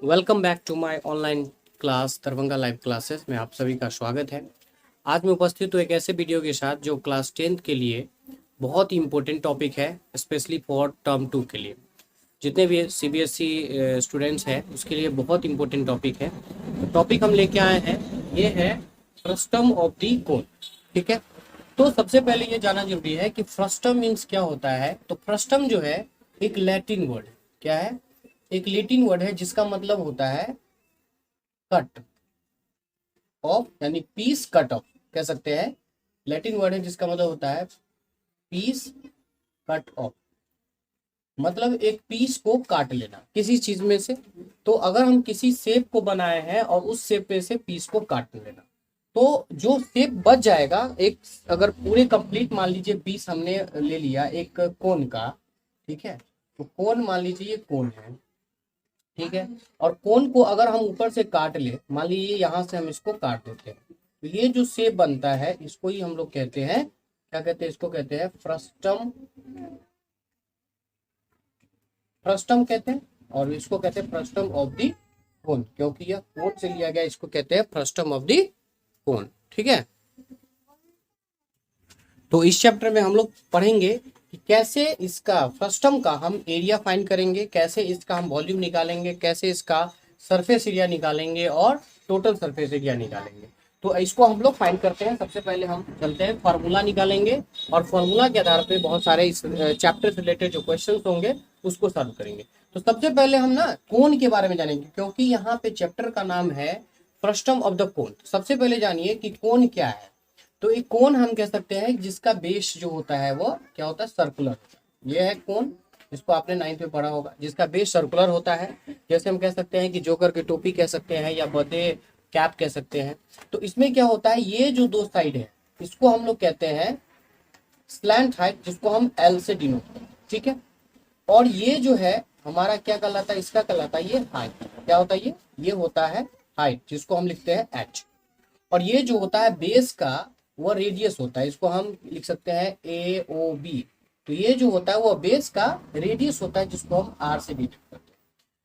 Welcome back to my online class Darbhanga live classes में आप सभी का स्वागत है। आज मैं उपस्थित हूँ एक ऐसे वीडियो के साथ जो क्लास 10th के लिए बहुत ही इम्पोर्टेंट टॉपिक है, स्पेशली फॉर टर्म 2 के लिए। जितने भी सीबीएसई स्टूडेंट्स हैं उसके लिए बहुत इंपॉर्टेंट टॉपिक है। तो टॉपिक हम लेके आए हैं, ये है फ्रस्टम ऑफ दी कोन। ठीक है, तो सबसे पहले ये जानना जरूरी है कि फ्रस्टम मीन्स क्या होता है। तो फ्रस्टम जो है एक लैटिन वर्ड है। क्या है? एक लैटिन वर्ड है जिसका मतलब होता है कट ऑफ, यानी पीस कट ऑफ कह सकते हैं। लैटिन वर्ड है जिसका मतलब होता है पीस कट ऑफ, मतलब एक पीस को काट लेना किसी चीज में से। तो अगर हम किसी शेप को बनाए हैं और उस शेप में से पीस को काट लेना, तो जो शेप बच जाएगा, एक अगर पूरे कंप्लीट मान लीजिए पीस हमने ले लिया एक कोन का, ठीक है, तो कोन मान लीजिए ये कोन है, ठीक है, और कोन को अगर हम ऊपर से काट ले, मान लीजिए यहाँ से हम इसको काट देते हैं, तो ये जो शेप बनता है इसको ही हम लोग कहते हैं, क्या कहते हैं, इसको कहते हैं फ्रस्टम। फ्रस्टम कहते हैं, और इसको कहते हैं फ्रस्टम ऑफ दी कोन, क्योंकि यह कोन से लिया गया, इसको कहते हैं फ्रस्टम ऑफ दी कोन। ठीक है, तो इस चैप्टर में हम लोग पढ़ेंगे कि कैसे इसका फ्रस्टम का हम एरिया फाइंड करेंगे, कैसे इसका हम वॉल्यूम निकालेंगे, कैसे इसका सरफेस एरिया निकालेंगे और टोटल सरफेस एरिया निकालेंगे। तो इसको हम लोग फाइंड करते हैं। सबसे पहले हम चलते हैं, फार्मूला निकालेंगे और फार्मूला के आधार पे बहुत सारे इस चैप्टर से रिलेटेड जो क्वेश्चंस होंगे उसको सॉल्व करेंगे। तो सबसे पहले हम ना कोन के बारे में जानेंगे, क्योंकि यहाँ पे चैप्टर का नाम है फ्रस्टम ऑफ द कोन। सबसे पहले जानिए कि कोन क्या है। तो एक कोन हम कह सकते हैं जिसका बेस जो होता है वो क्या होता है, सर्कुलर। ये है कोन, इसको आपने 9th में पढ़ा होगा, जिसका बेस सर्कुलर होता है। जैसे हम कह सकते हैं कि जोकर की टोपी कह सकते हैं या बर्थडे कैप कह सकते हैं। तो इसमें क्या होता है, ये जो दो साइड है इसको हम लोग कहते हैं स्लैंट हाइट, जिसको हम एल से डिनोट करते हैं। ठीक है, और ये जो है हमारा क्या कहलाता है, इसका कहलाता है ये हाइट। क्या होता है ये होता है हाइट, जिसको हम लिखते हैं एच। और ये जो होता है बेस का वो रेडियस होता है, इसको हम लिख सकते हैं ए ओ बी। तो ये जो होता है वो बेस का रेडियस होता है, जिसको हम आर से डिनोट करते हैं।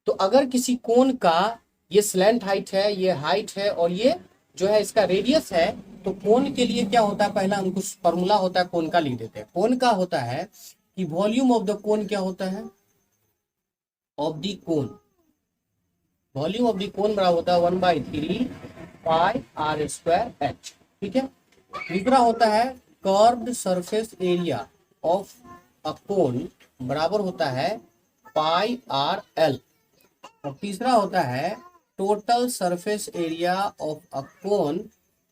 तो अगर किसी कोन का ये स्लैंट हाइट है, ये हाइट है, और ये जो है इसका रेडियस है, तो कोन के लिए क्या होता है, पहला हम कुछ फॉर्मूला होता है कोन का लिख देते हैं। कोन का होता है कि वॉल्यूम ऑफ द कोन क्या होता है, of the cone, volume of the कोन बराबर होता है 1/3 पाई आर स्क्वायर एच। ठीक है, दूसरा होता है curved surface area of a cone बराबर होता है पाई आर एल। और तीसरा होता है total surface area of a cone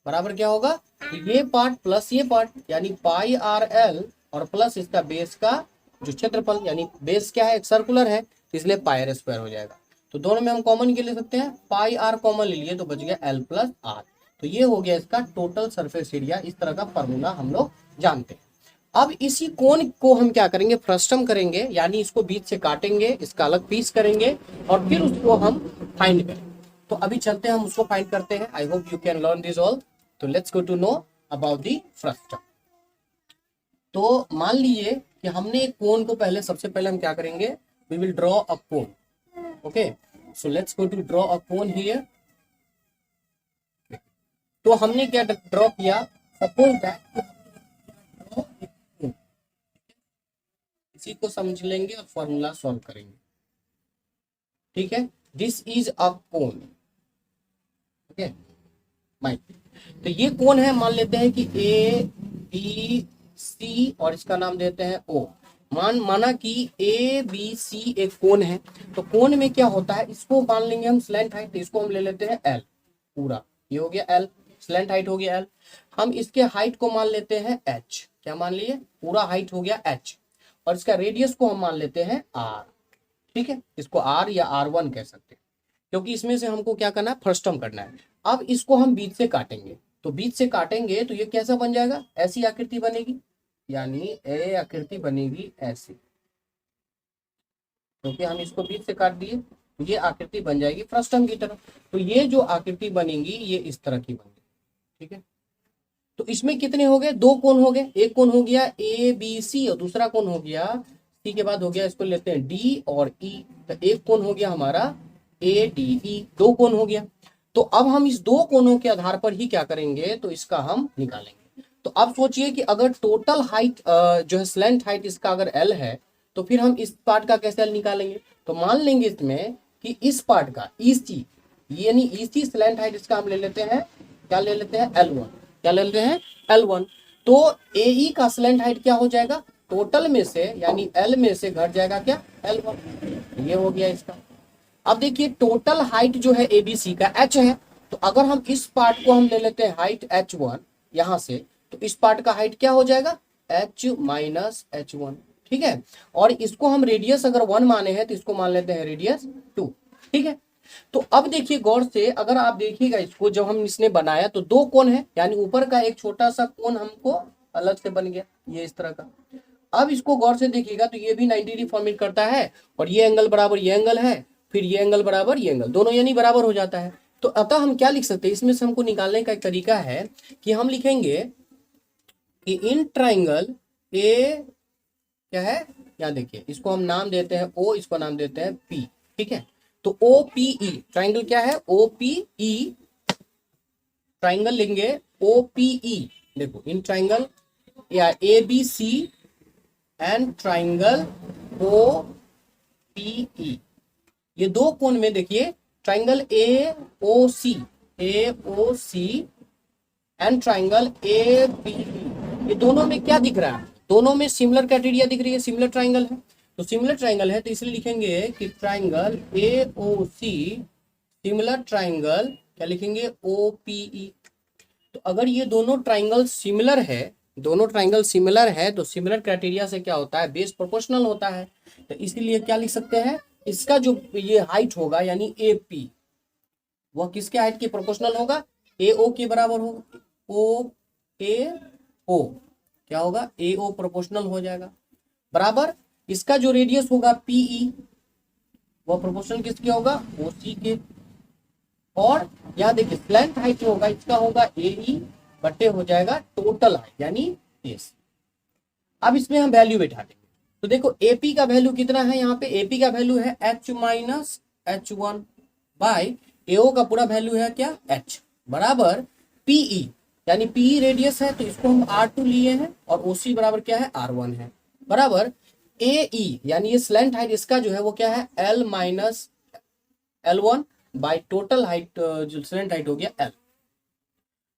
बराबर क्या होगा, ये पार्ट प्लस ये पार्ट, यानी पाई आर एल और प्लस इसका बेस का जो क्षेत्रफल, यानी बेस क्या है, एक सर्कुलर है, इसलिए पाई आर स्क्वायर हो जाएगा। तो दोनों में हम कॉमन के ले सकते हैं, पाई आर कॉमन ले लिए तो बच गया एल प्लस आर। तो ये हो गया इसका टोटल सरफेस एरिया। इस तरह का फॉर्मूला हम लोग जानते हैं। अब इसी कोन को हम क्या करेंगे, फ्रस्टम करेंगे, यानी इसको बीच से काटेंगे, इसका अलग पीस करेंगे और फिर उसको हम फाइंड करेंगे। तो अभी चलते हैं, हम उसको फाइंड करते हैं। I hope you can learn this all. तो let's go to know about the frustum. तो मान लीजिए कि हमने एक कोन को पहले, सबसे पहले हम क्या करेंगे, we will draw a cone. Okay, so let's go to draw a cone here. तो हमने क्या ड्रॉ किया, सपोज दैट इसी को समझ लेंगे और फॉर्मूला सॉल्व करेंगे। ठीक है, this is a cone. Okay, तो ये कोन है, मान लेते हैं कि ए बी सी और इसका नाम देते हैं ओ। माना कि ए बी सी एक कोन है। तो कोन में क्या होता है, इसको मान लेंगे हम स्लैंट हाइट, तो इसको हम ले लेते हैं एल पूरा, ये हो गया एल, स्लैंट हाइट हो गया एल। हम इसके हाइट को मान लेते हैं एच, क्या मान लिए, पूरा हाइट हो गया एच, और इसका रेडियस को हम मान लेते हैं आर। ठीक है, इसको आर या R1 कह सकते हैं, क्योंकि इसमें से हमको क्या करना है, फ्रस्टम करना है। अब इसको हम बीच से काटेंगे, तो बीच से काटेंगे तो ये कैसा बन जाएगा, ऐसी आकृति बनेगी, यानी ए आकृति बनेगी ऐसी, क्योंकि हम इसको बीच से काट दिए, तो ये आकृति बन जाएगी फ्रस्टम की तरफ। तो ये जो आकृति बनेगी ये इस तरह की बनेगी। ठीक है, तो इसमें कितने हो गए, दो कोण हो गए, एक कोण हो गया ए बी सी और दूसरा कोण हो गया सी के बाद हो गया, इसको लेते हैं डी और ई। तो एक कोण हो गया हमारा ADE, दो कोण हो गया। तो अब हम इस दो कोणों के आधार पर ही क्या करेंगे, तो इसका हम निकालेंगे। तो अब सोचिए कि अगर टोटल हाइट जो है स्लैंट हाइट इसका अगर L है, तो फिर हम इस पार्ट का कैसे L निकालेंगे। तो मान लेंगे इसमें कि इस पार्ट का EC, यानी EC स्लैंट हाइट इसका हम ले लेते हैं, क्या ले लेते हैं, L1। क्या ले लेते हैं, L1। तो AE का स्लैंट हाइट क्या हो जाएगा, टोटल में से यानी L में से घट जाएगा क्या, L1। ये हो गया इसका। अब देखिए टोटल हाइट जो है ABC का H है, तो अगर हम इस पार्ट को हम ले लेते हैं हाइट H1 यहां से, तो इस पार्ट का हाइट क्या हो जाएगा, H माइनस H1। ठीक है, और इसको हम रेडियस अगर 1 माने हैं तो इसको मान लेते हैं रेडियस 2। ठीक है, तो अब देखिए गौर से, अगर आप देखिएगा इसको, जब हम इसने बनाया तो दो कोण है, यानी ऊपर का एक छोटा सा कोण हमको अलग से बन गया, ये इस तरह का। अब इसको गौर से देखिएगा तो ये भी 90 डिग्री फॉर्मेट करता है, और ये एंगल बराबर ये एंगल है, फिर ये एंगल बराबर ये एंगल, दोनों यानी बराबर हो जाता है। तो अतः हम क्या लिख सकते हैं, इसमें से हमको निकालने का एक तरीका है कि हम लिखेंगे कि इन ट्राइंगल ए क्या है, यहाँ देखिए इसको हम नाम देते हैं O, इसको नाम देते हैं P। ठीक है, तो OPE ट्राइंगल क्या है, OPE ट्राइंगल लेंगे OPE। देखो इन ट्राइंगल या ABC एंड ट्राइंगल OPE, ये दो कोण में देखिए triangle AOC and triangle ABE, ये दोनों में क्या दिख रहा है, दोनों में सिमिलर क्राइटेरिया दिख रही है, सिमिलर ट्राइंगल है। तो सिमिलर ट्राइंगल है तो इसलिए लिखेंगे कि ट्राइंगल AOC सिमिलर ट्राइंगल, क्या लिखेंगे, OPE। तो अगर ये दोनों ट्राइंगल सिमिलर है, दोनों ट्राइंगल सिमिलर है, तो सिमिलर क्राइटेरिया से क्या होता है, बेस प्रोपोर्शनल होता है। तो इसीलिए क्या लिख सकते हैं, इसका जो ये हाइट होगा यानी AP, वह किसके हाइट के प्रोपोर्शनल होगा, AO के बराबर होगा। AO क्या होगा, AO प्रोपोर्शनल हो जाएगा, बराबर इसका जो रेडियस होगा PE, वह प्रोपोर्शनल किसके होगा, OC के। और यहाँ देखिए स्लैंट हाइट जो होगा इसका होगा AE बटे हो जाएगा टोटल हाइट यानी AC। अब इसमें हम वैल्यू बैठा देंगे, तो देखो AP का वैल्यू कितना है, यहाँ पे AP का वैल्यू है H minus H1 by AO का पूरा वैल्यू है क्या, H, बराबर PE, यानी PE रेडियस है तो इसको हम R2 लिए हैं, और OC बराबर क्या है, R1 है, बराबर AE यानी ये स्लैंट हाइट इसका जो है वो क्या है, L minus L1 by total height, जो स्लैंट हाइट हो गया L।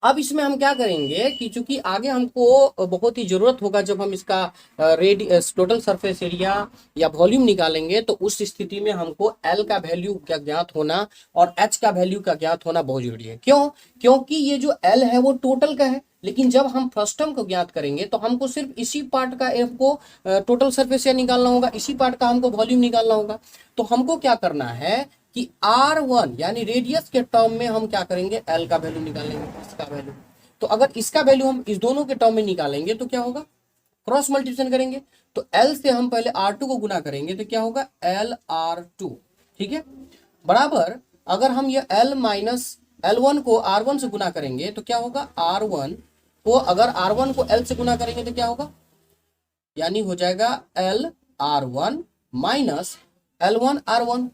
अब इसमें हम क्या करेंगे कि चूंकि आगे हमको बहुत ही जरूरत होगा जब हम इसका टोटल सरफेस एरिया या वॉल्यूम निकालेंगे, तो उस स्थिति में हमको L का वैल्यू क्या ज्ञात होना और H का वैल्यू का ज्ञात होना बहुत जरूरी है। क्यों, क्योंकि ये जो L है वो टोटल का है, लेकिन जब हम फर्स्ट टर्म को ज्ञात करेंगे तो हमको सिर्फ इसी पार्ट का F को टोटल सरफेस एरिया निकालना होगा, इसी पार्ट का हमको वॉल्यूम निकालना होगा। तो हमको क्या करना है कि R1 यानी रेडियस के टर्म में हम क्या करेंगे, L का वैल्यू निकालेंगे, इसका वैल्यू। तो अगर इसका वैल्यू हम इस दोनों के टर्म में निकालेंगे तो क्या होगा, क्रॉस मल्टीप्लिकेशन करेंगे, तो L से हम पहले R2 को गुना करेंगे तो क्या होगा, LR2। ठीक है, बराबर अगर हम ये L माइनस L1 को R1 से गुना करेंगे तो क्या होगा, R1 को अगर R1 को L से गुना करेंगे तो क्या होगा, यानी हो जाएगा LR1 माइनस L1R1।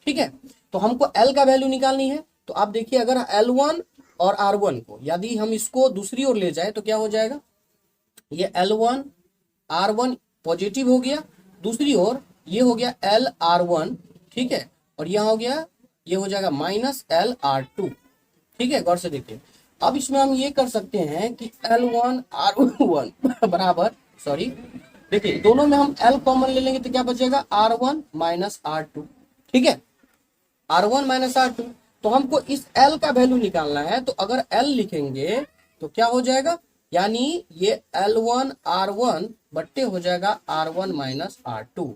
ठीक है, तो हमको L का वैल्यू निकालनी है। तो आप देखिए अगर L1 और R1 को यदि हम इसको दूसरी ओर ले जाए तो क्या हो जाएगा, ये L1 R1 पॉजिटिव हो गया, दूसरी ओर ये हो गया LR1। ठीक है, और यह हो गया, ये हो जाएगा माइनस LR2। ठीक है, गौर से देखिए। अब इसमें हम ये कर सकते हैं कि L1 R1 बराबर, सॉरी देखिए दोनों में हम L कॉमन ले लेंगे तो क्या बचेगा, R1 माइनस R2। ठीक है, R1 माइनस R2। तो हमको इस L का वैल्यू निकालना है, तो अगर L लिखेंगे तो क्या हो जाएगा, यानी ये L1 R1 बट्टे हो जाएगा R1 माइनस R2।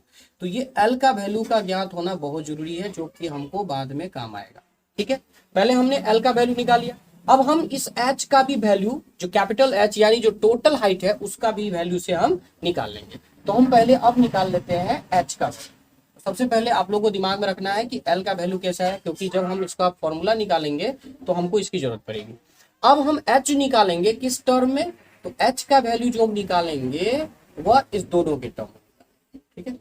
तो ये L का वैल्यू का ज्ञात होना बहुत जरूरी है, जो कि हमको बाद में काम आएगा। ठीक है, पहले हमने L का वैल्यू निकाल लिया, अब हम इस H का भी वैल्यू, जो कैपिटल H यानी जो टोटल हाइट है उसका भी वैल्यू से हम निकाल लेंगे। तो हम पहले अब निकाल लेते हैं H का। सबसे पहले आप लोगों को दिमाग में रखना है कि L का वैल्यू कैसा है, क्योंकि जब हम इसका फॉर्मूला निकालेंगे तो हमको इसकी जरूरत पड़ेगी। अब हम H निकालेंगे किस टर्म में, तो H का वैल्यू जो हम निकालेंगे वह इस दोनों के टर्म में। ठीक है,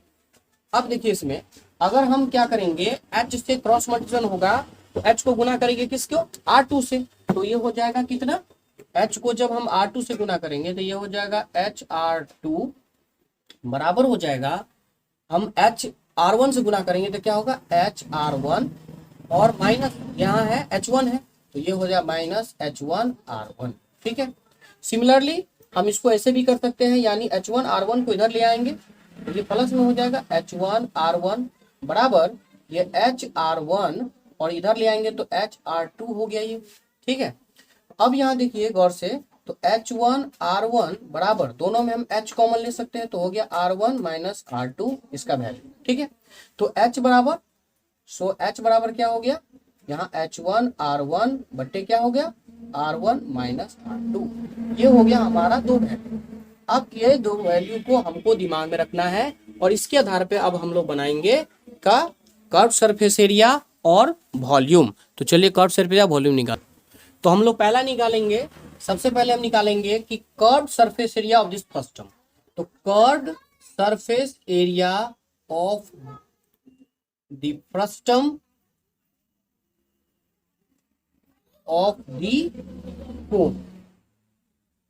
अब देखिए इसमें अगर हम क्या करेंगे, h से क्रॉस मल्टीप्लिकेशन होगा तो h को गुना करेंगे किसको, R2 से, तो ये हो जाएगा कितना, h को जब हम R2 से गुना करेंगे तो ये हो जाएगा HR2 बराबर हो जाएगा, हम HR1 से गुना करेंगे तो क्या होगा HR1 और माइनस यहाँ है H1 है तो ये हो जाएगा माइनस H1R1। ठीक है, सिमिलरली हम इसको ऐसे भी कर सकते हैं, यानी H1R1 को इधर ले आएंगे तो ये प्लस में हो जाएगा H1R1 बराबर ये HR1 और इधर ले आएंगे तो HR2 हो गया ये। ठीक है, अब यहाँ देखिए गौर से, तो H1R1 बराबर दोनों में हम H कॉमन ले सकते हैं तो हो गया R1 माइनस R2 इसका वैल्यू। ठीक है, तो H बराबर, सो H बराबर क्या हो गया, यहाँ H1R1 बट्टे क्या हो गया R1 माइनस R2, ये हो गया हमारा दो वैल्यू। अब ये दो वैल्यू को हमको दिमाग में रखना है और इसके आधार पे अब हम लोग बनाएंगे का कर्व सरफेस एरिया और वॉल्यूम। तो चलिए कर्व सरफेस एरिया वॉल्यूम निकाल, तो हम लोग पहला निकालेंगे, सबसे पहले हम निकालेंगे कि curve surface area of this frustum. तो curve surface area of the frustum of the cone.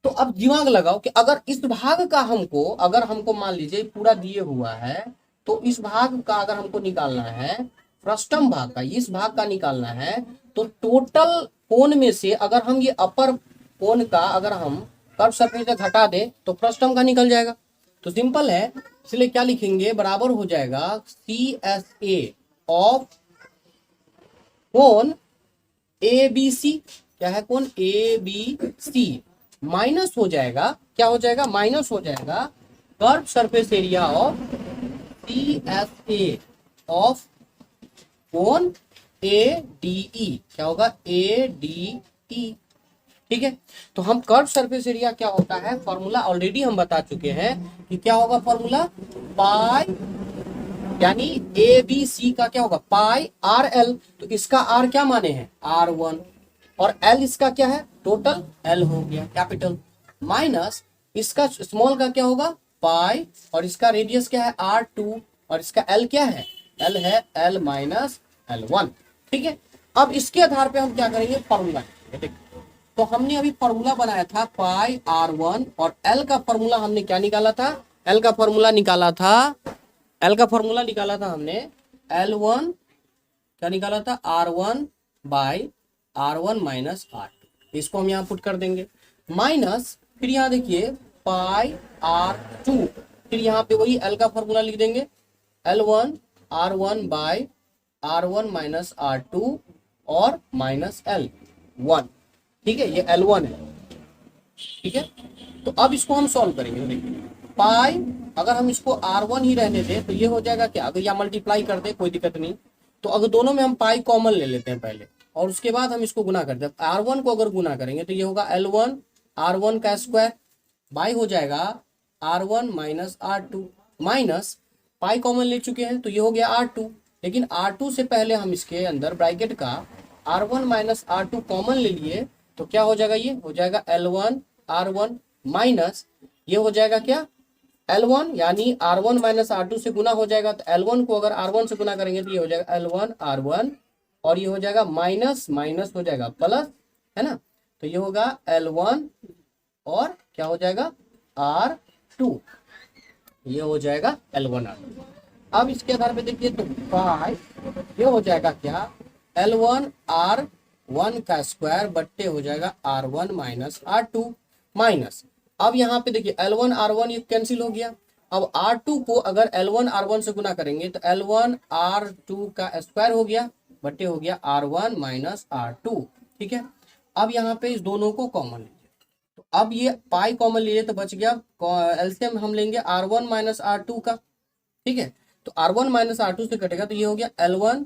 तो अब दिमाग लगाओ कि अगर इस भाग का हमको, अगर हमको मान लीजिए पूरा दिए हुआ है तो इस भाग का अगर हमको निकालना है, फ्रस्टम भाग का इस भाग का निकालना है, तो टोटल कोण में से अगर हम ये अपर कोण का अगर हम कर्व सरफेस से घटा दें तो फ्रस्टम का निकल जाएगा। तो सिंपल है, इसलिए क्या लिखेंगे, बराबर हो जाएगा CSA ऑफ कोण ABC, क्या है कोण ABC माइनस हो जाएगा, क्या हो जाएगा, माइनस हो जाएगा curve surface area of CSA of कोण ADE, क्या होगा ADE। ठीक है, तो हम कर्व सरफेस एरिया क्या होता है, फॉर्मूला ऑलरेडी हम बता चुके हैं कि क्या होगा फॉर्मूला, पाई यानी ABC का क्या होगा पाई RL, तो इसका R क्या माने हैं R1 और L इसका क्या है टोटल L हो गया कैपिटल, माइनस इसका स्मॉल का क्या होगा पाई और इसका रेडियस क्या है R2 और इसका L क्या है L है L माइनस L1। ठीक है, अब इसके आधार पे हम क्या करेंगे फॉर्मूला, तो हमने अभी फॉर्मूला बनाया था पाई R1 और L का फॉर्मूला हमने क्या निकाला था, L का फॉर्मूला निकाला था, L का फॉर्मूला निकाला था हमने L1 क्या निकाला था R1 by R1 minus R2, इसको हम यहाँ पुट कर देंगे, माइनस फिर यहाँ देखिए पाई R2, फिर यहाँ पे वही L का फॉर्मूला लिख देंगे L1 R1 by R1 minus R2 और माइनस L1। ठीक है, ये L1 है। ठीक है, तो अब इसको हम सॉल्व करेंगे, देखिए पाई अगर हम इसको R1 ही रहने दें तो ये हो जाएगा क्या, अगर यहाँ मल्टीप्लाई कर दे कोई दिक्कत नहीं, तो अगर दोनों में हम पाई कॉमन ले लेते हैं पहले और उसके बाद हम इसको गुना करते हैं, R1 को अगर गुना करेंगे तो ये होगा L1 R1 का स्क्वायर बाई हो जाएगा R1 minus R2, minus pi common ले चुके हैं तो ये हो गया R2, लेकिन R2 से पहले हम इसके अंदर ब्रैकेट का R1 माइनस R2 कॉमन ले लिए तो क्या हो जाएगा, ये हो जाएगा L1 R1 माइनस ये हो जाएगा क्या L1 यानी R1 माइनस R2 से गुना हो जाएगा, तो L1 को अगर R1 से गुना करेंगे तो ये हो जाएगा L1 R1 और ये हो जाएगा माइनस माइनस हो जाएगा प्लस, है ना, तो ये होगा L1 और क्या हो जाएगा R2, ये हो जाएगा L1 R2। अब इसके आधार पे देखिए तो ये हो जाएगा क्या L1 R1 का स्क्वायर बट्टे हो जाएगा R1 माइनस R2 माइनस, अब यहाँ पे देखिए L1 R1 ये कैंसिल हो गया, अब R2 को अगर L1 R1 से गुना करेंगे तो L1 R2 का स्क्वायर हो गया बट्टे हो गया R1 माइनस R2। ठीक है, अब यहाँ पे इस दोनों को कॉमन लीजिए, तो अब ये पाई कॉमन लीजिए तो बच गया, एलसीएम हम लेंगे R1 माइनस R2 का। ठीक है, तो R1 माइनस R2 से कटेगा तो ये हो गया L1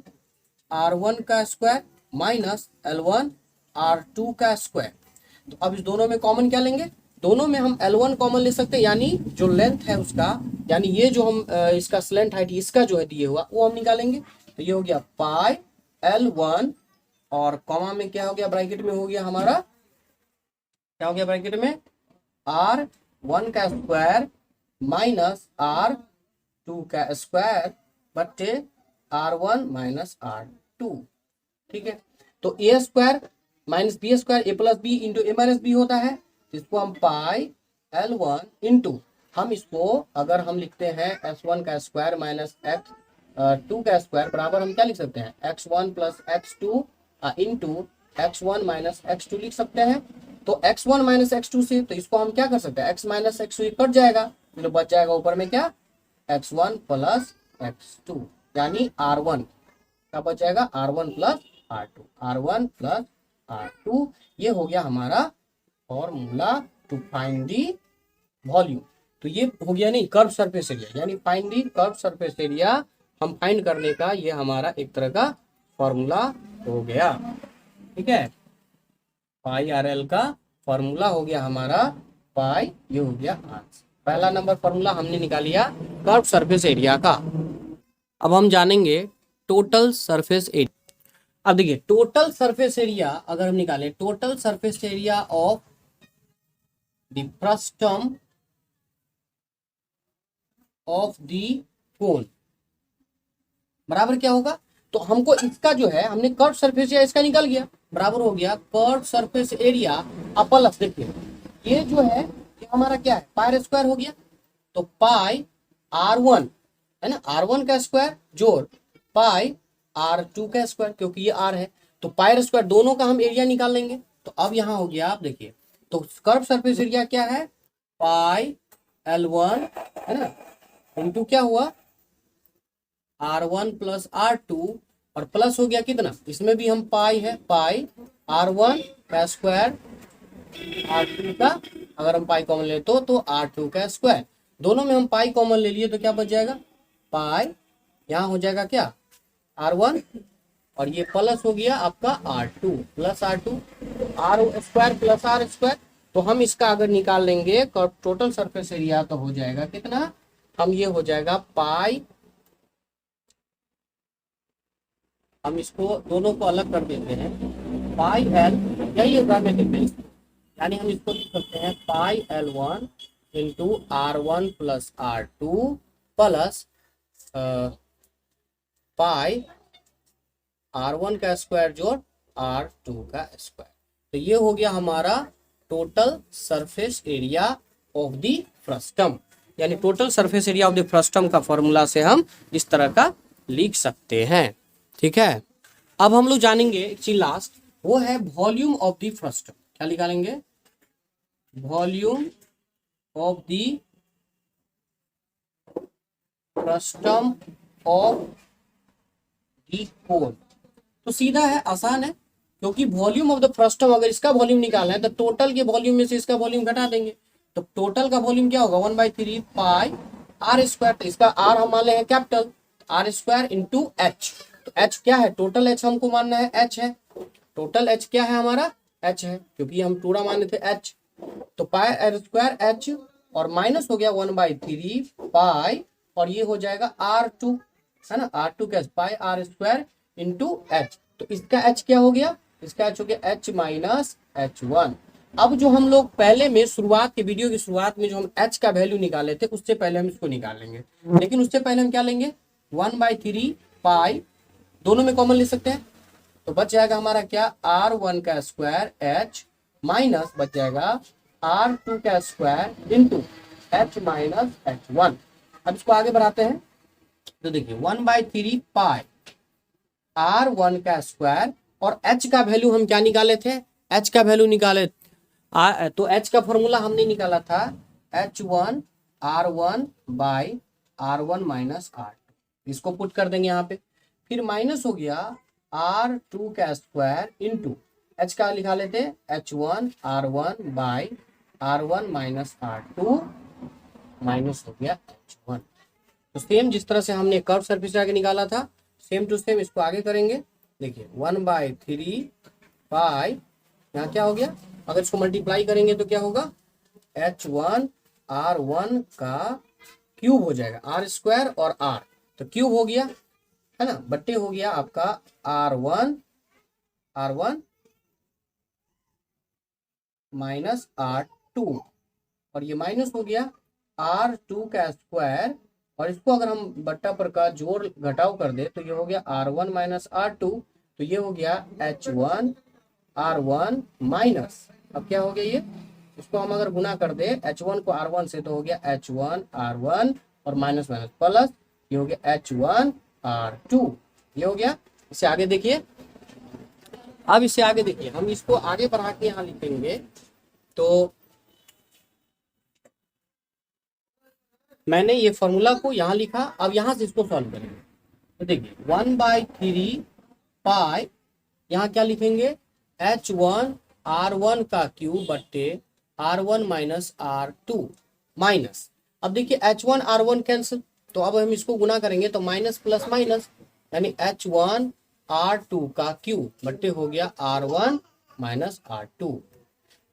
R1 का स्क्वायर माइनस L1 R2 का स्क्वायर, तो अब इस दोनों में कॉमन क्या लेंगे, दोनों में हम L1 कॉमन ले सकते हैं, यानी जो लेंथ है उसका, यानी ये जो हम इसका स्लेंट हाइट इसका जो है दिए हुआ वो हम निकालेंगे, तो ये हो गया पाई L1 और कॉमा में क्या हो गया ब्रैकेट में हो गया हमारा, क्या हो गया ब्रैकेट में R1 का स्क्वायर माइनस R2 का स्क्वायर बट्टे R1 माइनस R2। ठीक है, तो ए स्क्वायर माइनस बी स्क्वायर ए प्लस बी इंटू ए माइनस बी होता है, इसको हम पाई L1 इंटू, हम इसको अगर हम लिखते हैं x1 का स्क्वायर माइनस x2 का स्क्वायर बराबर हम क्या लिख सकते हैं x1 plus x2 into x1 minus x2 लिख सकते हैं। तो x1 माइनस x2 से तो इसको हम क्या कर सकते हैं x माइनस x2 कट जाएगा, तो बच जाएगा ऊपर में क्या x1 प्लस x2 यानी R1 क्या बच जाएगा R1 plus R2, R1 plus R2। ये हो गया हमारा formula to find the volume. तो ये हो गया नहीं कर्व सरफेस एरिया, यानी find the curve surface area हम फाइंड करने का ये हमारा एक तरह का फॉर्मूला हो गया। ठीक है, पाई आर एल का फॉर्मूला हो गया हमारा पाई, ये हो गया आंसर। पहला नंबर फॉर्मूला हमने निकाल लिया कर्व सरफेस एरिया का। अब हम जानेंगे टोटल सरफेस एरिया। अब देखिए टोटल सरफेस एरिया अगर हम निकालें, total surface area of the frustum of the कोन बराबर क्या होगा, तो हमको इसका जो है हमने कर्व सरफेस एरिया इसका निकल गया, बराबर हो गया कर्व सरफेस एरिया अपल। देखिए ये जो है ये हमारा क्या है पाई स्क्वायर हो गया, तो पाई R1 है ना, R1 का स्क्वायर जोड़ पाई R2 का स्क्वायर, क्योंकि ये R है तो पाई स्क्वायर दोनों का हम एरिया निकाल लेंगे। तो अब यहाँ हो गया आप देखिए, तो कर्व सरफेस एरिया क्या है पाई L1 है ना इंटू क्या हुआ R1 प्लस R2 और प्लस हो गया कितना, इसमें भी हम पाई है पाई R1 का स्क्वायर R2 का, अगर हम पाई कॉमन ले तो R2 का स्क्वायर, दोनों में हम पाई कॉमन ले लिए तो क्या बच जाएगा पाई, यहाँ हो जाएगा क्या R1 और ये प्लस हो गया आपका R2 plus R2, R square plus R square. तो हम इसका अगर निकाल लेंगे टोटल सरफेस एरिया तो हो जाएगा कितना, हम ये हो जाएगा पाई, हम इसको दोनों को अलग कर देते हैं पाई एल, यही होगा यानी हम इसको लिख सकते हैं पाई L1 into R1 plus R2 plus pi R1 का स्क्वायर जोड़ R2 का स्क्वायर। तो ये हो गया हमारा total surface area of the frustum, यानी total surface area of the frustum का फॉर्मूला से हम इस तरह का लिख सकते हैं। ठीक है, अब हम लोग जानेंगे एक चीज लास्ट, वो है वॉल्यूम ऑफ द फ्रस्टम। क्या निकालेंगे volume of the frustum of the cone. तो सीधा है आसान है, क्योंकि वॉल्यूम ऑफ द फ्रस्टम अगर इसका वॉल्यूम निकालना है तो टोटल के वॉल्यूम में से इसका वॉल्यूम घटा देंगे, तो टोटल का वॉल्यूम क्या होगा 1/3 पाई R स्क्वायर, तो इसका R हम मान ले हैं capital R square into H. तो एच क्या है टोटल एच हमको मानना है एच है, टोटल एच क्या है हमारा एच है, क्योंकि हम पूरा माने थे एच, तो पाई R स्क्वायर एच और माइनस हो गया 1/3 पाई और ये हो जाएगा R2 है ना, R2 क्या पाई R स्क्वायर इंटू एच। तो इसका एच क्या हो गया, इसका एच हो गया एच माइनस H1। अब जो हम लोग पहले में शुरुआत के वीडियो की शुरुआत में जो हम एच का वैल्यू निकाले थे उससे पहले हम इसको निकाल लेंगे, लेकिन उससे पहले हम क्या लेंगे 1/3 पाई, दोनों में कॉमन ले सकते हैं, तो बच जाएगा हमारा क्या R1 का स्क्वायर एच माइनस बच जाएगा R2 का square into H minus H1। अब इसको आगे बढ़ाते हैं, तो देखिए 1/3 पाई R1 का स्क्वायर और h का वैल्यू हम क्या निकाले थे, h का वैल्यू निकाले तो h का फॉर्मूला हमने निकाला था H1 R1 by R1 minus R2, इसको पुट कर देंगे यहाँ पे, फिर माइनस हो गया R2 का स्क्वायर इंटू h का लिखा लेते H1 R1 by R1 minus R2 minus हो गया H1। तो सेम जिस तरह से हमने कर्व सरफेस आगे निकाला था सेम टू सेम इसको आगे करेंगे। देखिए 1/3 पाई, यहाँ क्या हो गया, अगर इसको मल्टीप्लाई करेंगे तो क्या होगा H1 R1 का क्यूब हो जाएगा R स्क्वायर और R, तो क्यूब हो गया है ना, बट्टे हो गया आपका R1 माइनस R2 और ये माइनस हो गया R2 का स्क्वायर और इसको अगर हम बट्टा पर का जोड़ घटाव कर दे तो ये हो गया R1 माइनस R2, तो ये हो गया H1 R1 माइनस, अब क्या हो गया ये, इसको हम अगर गुना कर दे H1 को R1 से तो हो गया H1 R1 और माइनस माइनस प्लस, ये हो गया H1 R2, ये हो गया। इसे आगे देखिए, अब इसे आगे देखिए, हम इसको आगे बढ़ा के यहाँ लिखेंगे तो मैंने ये फॉर्मूला को यहाँ लिखा, अब यहाँ से इसको सॉल्व करेंगे तो देखिए 1/3 पाई, यहाँ क्या लिखेंगे H1 R1 का क्यूब बट्टे R1 माइनस R2 माइनस, अब देखिए H1 R1 कैंसिल, तो अब हम इसको गुना करेंगे तो माइनस प्लस माइनस, यानी H1 R2 का क्यूब बट्टे हो गया R1 माइनस R2।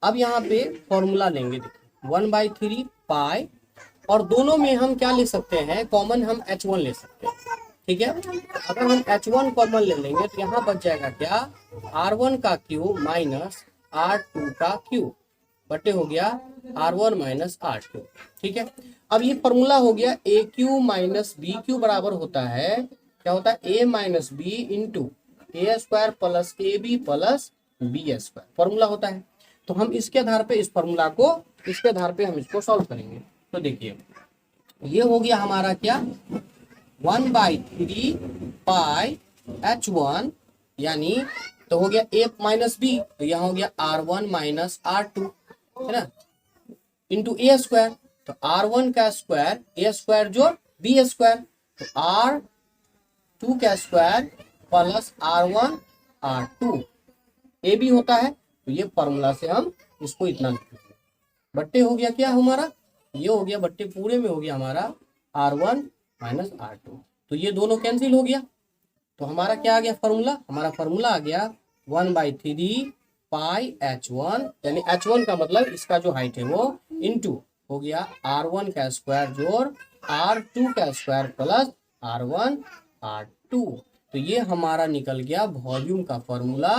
अब यहाँ पे फॉर्मूला लेंगे, देखिए 1/3 पाई, और दोनों में हम क्या ले सकते हैं, कॉमन हम H1 ले सकते हैं, ठीक है। अगर हम H1 कॉमन ले लेंगे तो यहाँ बच जाएगा क्या, R1 का क्यूब माइनस R2 का क्यूब बटे हो गया R1 माइनस R2, ठीक है। अब ये फॉर्मूला हो गया A cube minus B cube बराबर होता है, क्या होता है, A minus B into A square plus A B plus B square, formula होता है। तो हम इसके आधार पे इस फॉर्मूला को, इसके आधार पे हम इसको सॉल्व करेंगे। तो देखिए ये हो गया हमारा क्या, 1/3 पाई H1, यानी तो हो गया ए माइनस बी, तो यहाँ हो गया R1 माइनस R2, है ना, इंटू ए स्क्वायर, तो R1 का स्क्वायर ए स्क्वायर जोड़ बी स्क्वायर, तो R2 का square plus R1 R2, A B होता है, तो ये फॉर्मूला से हम इसको इतना लिखेंगे। बट्टे हो गया क्या हमारा, ये हो गया बट्टे पूरे में हो गया हमारा R1 माइनस R2, तो ये दोनों कैंसिल हो गया, तो हमारा क्या आ गया फॉर्मूला, हमारा फॉर्मूला आ गया 1/3 पाई H1, यानी H1 का मतलब इसका जो हाइट है वो इंटू हो गया R1 का स्क्वायर जोड़ R2 का स्क्वायर प्लस R1 R2, तो ये हमारा निकल गया वॉल्यूम का formula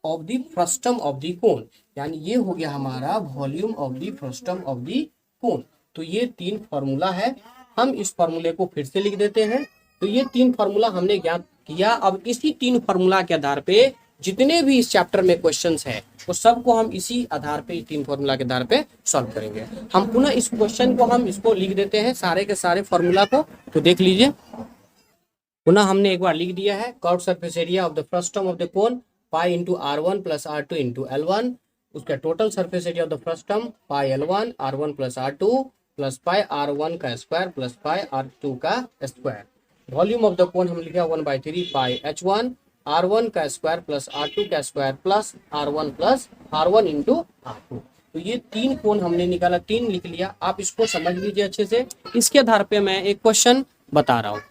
of the frustum of the कोन, यानी ये हो गया हमारा volume of the frustum of the cone. तो ये 3 फार्मूला है, हम इस फार्मूले को फिर से लिख देते हैं। तो ये 3 फार्मूला हमने ज्ञात किया। अब इसी 3 फार्मूला के आधार पे जितने भी इस चैप्टर में क्वेश्चंस है वो सबको हम इसी आधार पे, 3 फार्मूला के आधार पे सॉल्व करेंगे। हम पुनः इस क्वेश्चन को हम इसको लिख देते हैं, सारे के सारे फार्मूला को, तो देख लीजिए। पुनः हमने एक बार लिख दिया है, curve surface area of the frustum of the cone pi into R1 plus R2 into L1, उसका total surface area of the frustum pi L1 R1 plus R2 plus pi R1 का स्क्वायर प्लस पाई R2 का square. Volume of the कोन हम लिखा 1/3 पाई H1 R1 का square plus R2 का square plus R1 plus R1 into R2। तो ये 3 कोन हमने निकाला, 3 लिख लिया। आप इसको समझ लीजिए अच्छे से। इसके आधार पे मैं एक क्वेश्चन बता रहा हूँ।